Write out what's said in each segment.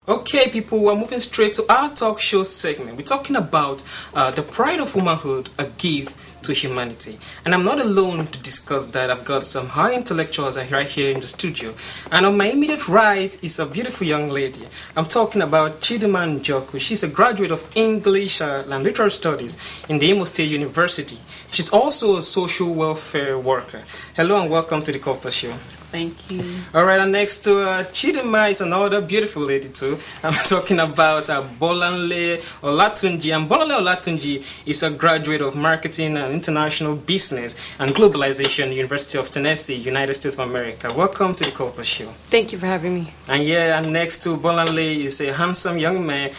Okay, people, we're moving straight to our talk show segment. We're talking about the pride of womanhood, a gift to humanity. And I'm not alone to discuss that. I've got some high intellectuals right here in the studio. And on my immediate right is a beautiful young lady. I'm talking about Chidima Njoku. She's a graduate of English and Literature Studies in the Imo State University. She's also a social welfare worker. Hello and welcome to the Corper'sShow. Thank you. All right, and next to Chidima is another beautiful lady too. I'm talking about Bolanle Olatunji. And Bolanle Olatunji is a graduate of Marketing and International Business and Globalization, University of Tennessee, United States of America. Welcome to the Corper'sShow. Thank you for having me. And next to Bolanle is a handsome young man.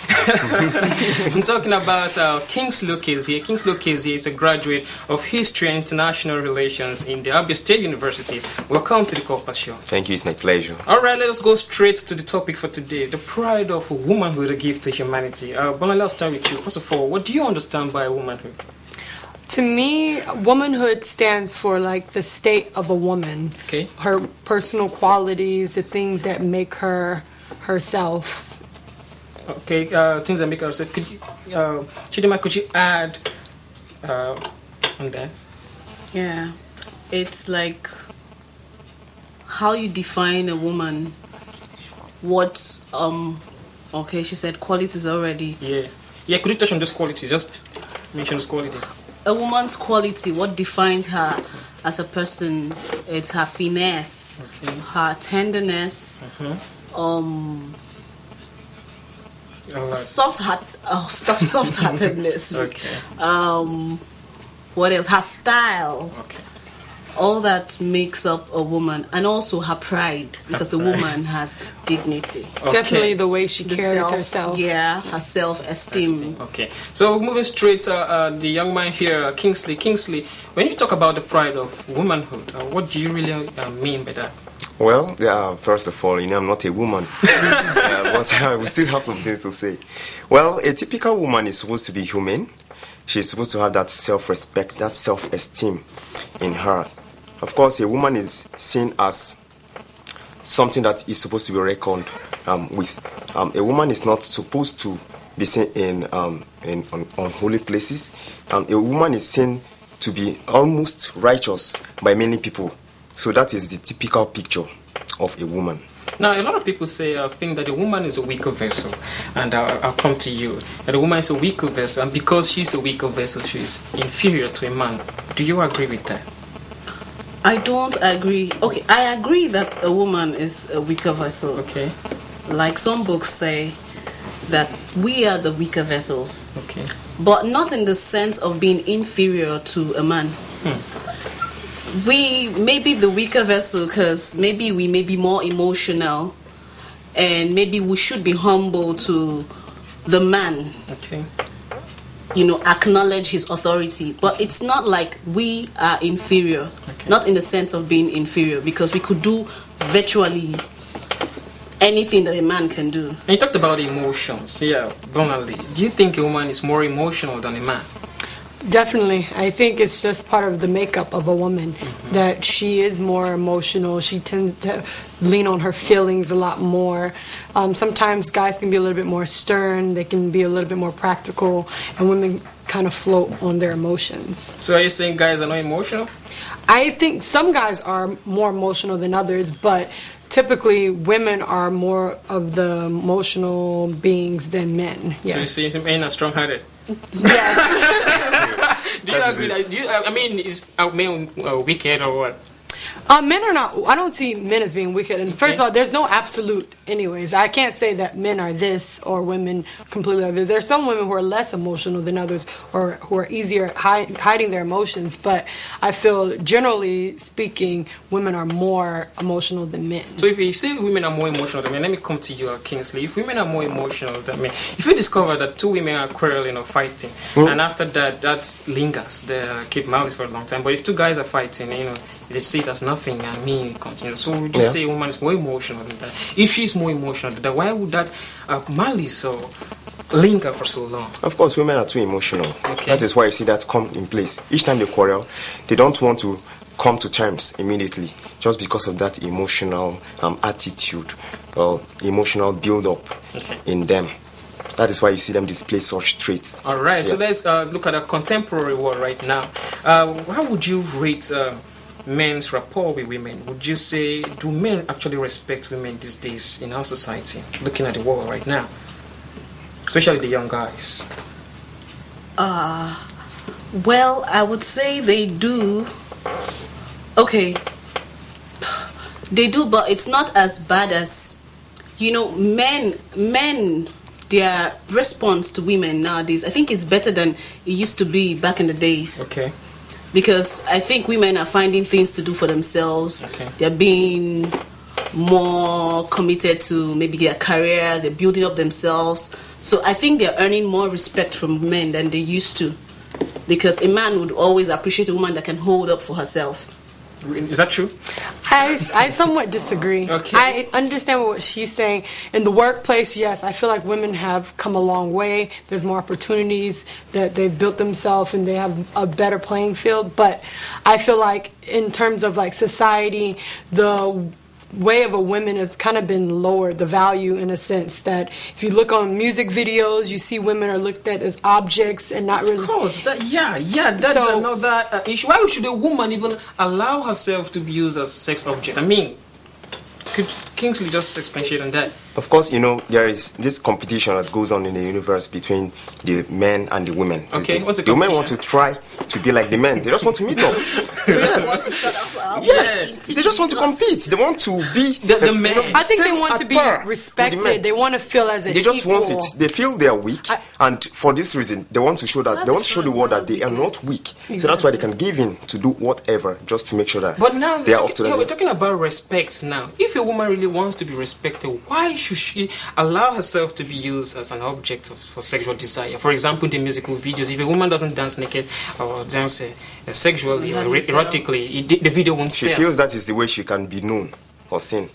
I'm talking about Kingsley Okezie. Kingsley Okezie is a graduate of History and International Relations in the Abia State University. Welcome to the Corper'sShow. Thank you, it's my pleasure. All right, let us go straight to the topic for today, the pride of womanhood, a gift to humanity. Bolanle, I'll start with you. First of all, what do you understand by womanhood? To me, womanhood stands for like the state of a woman. Okay. Her personal qualities, the things that make her herself. Okay, things that make her herself. Chidima, could you add on that? Yeah, it's like how you define a woman. What okay, she said qualities already. Yeah, could you touch on those qualities? Just mention those qualities. A woman's quality, what defines her as a person, it's her finesse, her tenderness, soft-heartedness. Okay. What else? Her style. Okay. All that makes up a woman, and also her pride, because a woman has dignity. Okay. Definitely the way she carries herself. Yeah, her self-esteem. Okay, so moving straight to the young man here, Kingsley. Kingsley, when you talk about the pride of womanhood, what do you really mean by that? Well, first of all, I'm not a woman, but we still have some things to say. Well, a typical woman is supposed to be human. She's supposed to have that self-respect, that self-esteem in her. Of course, a woman is seen as something that is supposed to be reckoned with. A woman is not supposed to be seen in unholy places. A woman is seen to be almost righteous by many people. So that is the typical picture of a woman. Now, a lot of people think that a woman is a weaker vessel, and I'll come to you. That a woman is a weaker vessel, and because she's a weaker vessel, she's inferior to a man. Do you agree with that? I don't agree. Okay, I agree that a woman is a weaker vessel. Okay. Like some books say that we are the weaker vessels. Okay. But not in the sense of being inferior to a man. We may be the weaker vessel because maybe we may be more emotional, and maybe we should be humble to the man. Okay. Acknowledge his authority. But it's not like we are inferior. Okay. Not in the sense of being inferior, because we could do virtually anything that a man can do. And you talked about emotions. Yeah, Bonali. Do you think a woman is more emotional than a man? Definitely. I think it's just part of the makeup of a woman, that she is more emotional. She tends to lean on her feelings a lot more. Sometimes guys can be a little bit more stern. They can be a little bit more practical, and women kind of float on their emotions. So are you saying guys are not emotional? I think some guys are more emotional than others, but typically women are more of the emotional beings than men. Yes. So you say men are strong-hearted? Yes. Do you agree that? Is men wicked or what? Men are not. I don't see men as being wicked. And first of all, there's no absolute. Anyways, I can't say that men are this or women completely are this. There's some women who are less emotional than others, or who are easier at hiding their emotions. But I feel, generally speaking, women are more emotional than men. So if you say women are more emotional than men, let me come to you, Kingsley. If women are more emotional than men, if you discover that two women are quarreling or fighting, and after that lingers, they keep malice for a long time. But if two guys are fighting, they see it as nothing and me continue. So would you say a woman is more emotional than that? If she's more emotional than that, why would that malice or linger for so long? Of course, women are too emotional. Okay. That is why you see that come in place. Each time they quarrel, they don't want to come to terms immediately just because of that emotional attitude or emotional build-up in them. That is why you see them display such traits. All right, so let's look at a contemporary world right now. How would you rate men's rapport with women? Would you say, do men actually respect women these days in our society, looking at the world right now? Especially the young guys. Well, I would say they do. Okay. They do, but it's not as bad as, men, their response to women nowadays, I think it's better than it used to be back in the days. Okay. Because I think women are finding things to do for themselves. Okay. They're being more committed to maybe their careers. They're building up themselves. So I think they're earning more respect from men than they used to. Because a man would always appreciate a woman that can hold up for herself. Is that true? I somewhat disagree. Okay. I understand what she's saying. In the workplace, yes, I feel like women have come a long way. There's more opportunities, that they've built themselves and they have a better playing field. But I feel like in terms of like society, the way of a woman has kind of been lowered, the value, in a sense that if you look on music videos, you see women are looked at as objects and not really. Of course, that's another issue. Why should a woman even allow herself to be used as a sex object? I mean, could Kingsley just expatiate on that? Of course, there is this competition that goes on in the universe between the men and the women. Okay, what's the competition? The women want to try to be like the men. They just want to meet up. Yes, they just want to compete. They want to be the men. I think they want to be respected. They want to feel as an They just equal. want it. They feel they are weak, and for this reason, they want to show that they want to show the world that they are not weak. Exactly. So that's why they can give in to do whatever just to make sure that. But now they are up to we're talking about respect now. If a woman really wants to be respected, why should she allow herself to be used as an object for sexual desire? For example, in the musical videos, if a woman doesn't dance naked or dance sexually or erotically, the video won't sell. She feels that is the way she can be known or seen.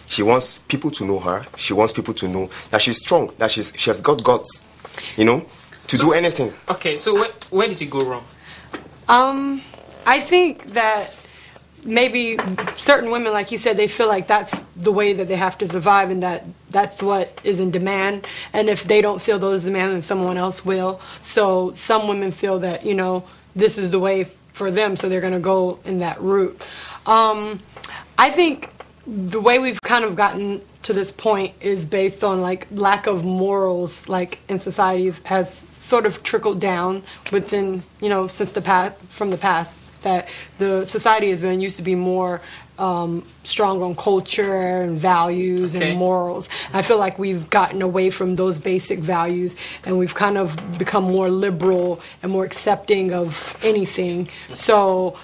She wants people to know her. She wants people to know that she's strong, that she has got guts, to do anything. Okay, so where did it go wrong? I think that maybe certain women, like you said, they feel like that's the way that they have to survive and that's what is in demand. And if they don't feel those demands, then someone else will. So some women feel that, this is the way for them, so they're going to go in that route. I think the way we've kind of gotten to this point is based on like lack of morals, like in society, has sort of trickled down within, since from the past, that the society has been used to be more strong on culture and values and morals. I feel like we've gotten away from those basic values and we've kind of become more liberal and more accepting of anything. So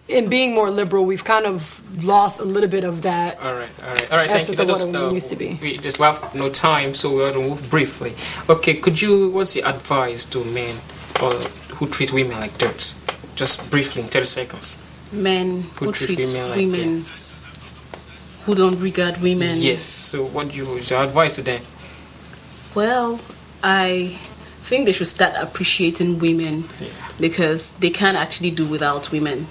in being more liberal, we've kind of lost a little bit of that. All right. Thank you. Of what it used to be. We just have no time, so we'll move briefly. Okay, what's your advice to men who treat women like dirt? Just briefly, in 30 seconds. Men who treat women who don't regard women. Yes. So what's your advice to them? Well, I think they should start appreciating women because they can't actually do without women.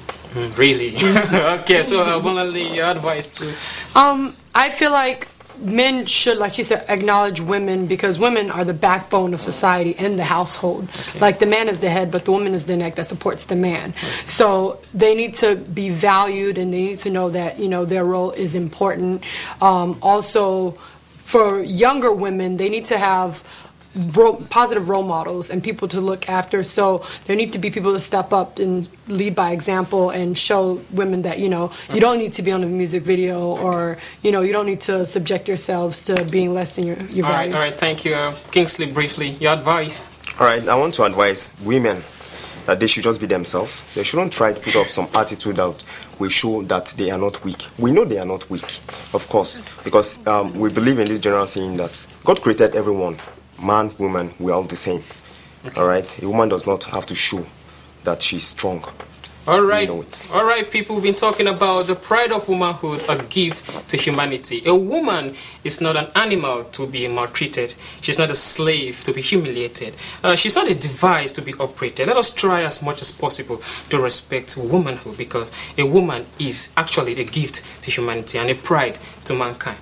Really? Okay, so Bonali, your advice to... I feel like men should, like you said, acknowledge women because women are the backbone of society and the household. Okay. Like the man is the head, but the woman is the neck that supports the man. Okay. So they need to be valued and they need to know that, their role is important. Also, for younger women, they need to have positive role models and people to look after. So there need to be people to step up and lead by example and show women that you don't need to be on a music video or you don't need to subject yourselves to being less than your value. All right, thank you. Kingsley, briefly, your advice. All right, I want to advise women that they should just be themselves. They shouldn't try to put up some attitude that will show that they are not weak. We know they are not weak, of course, because we believe in this general saying that God created everyone. Man, woman, we are all the same. Okay. All right? A woman does not have to show that she's strong. All right, we know it. all right, people. We've been talking about the pride of womanhood, a gift to humanity. A woman is not an animal to be maltreated. She's not a slave to be humiliated. She's not a device to be operated. Let us try as much as possible to respect womanhood, because a woman is actually a gift to humanity and a pride to mankind.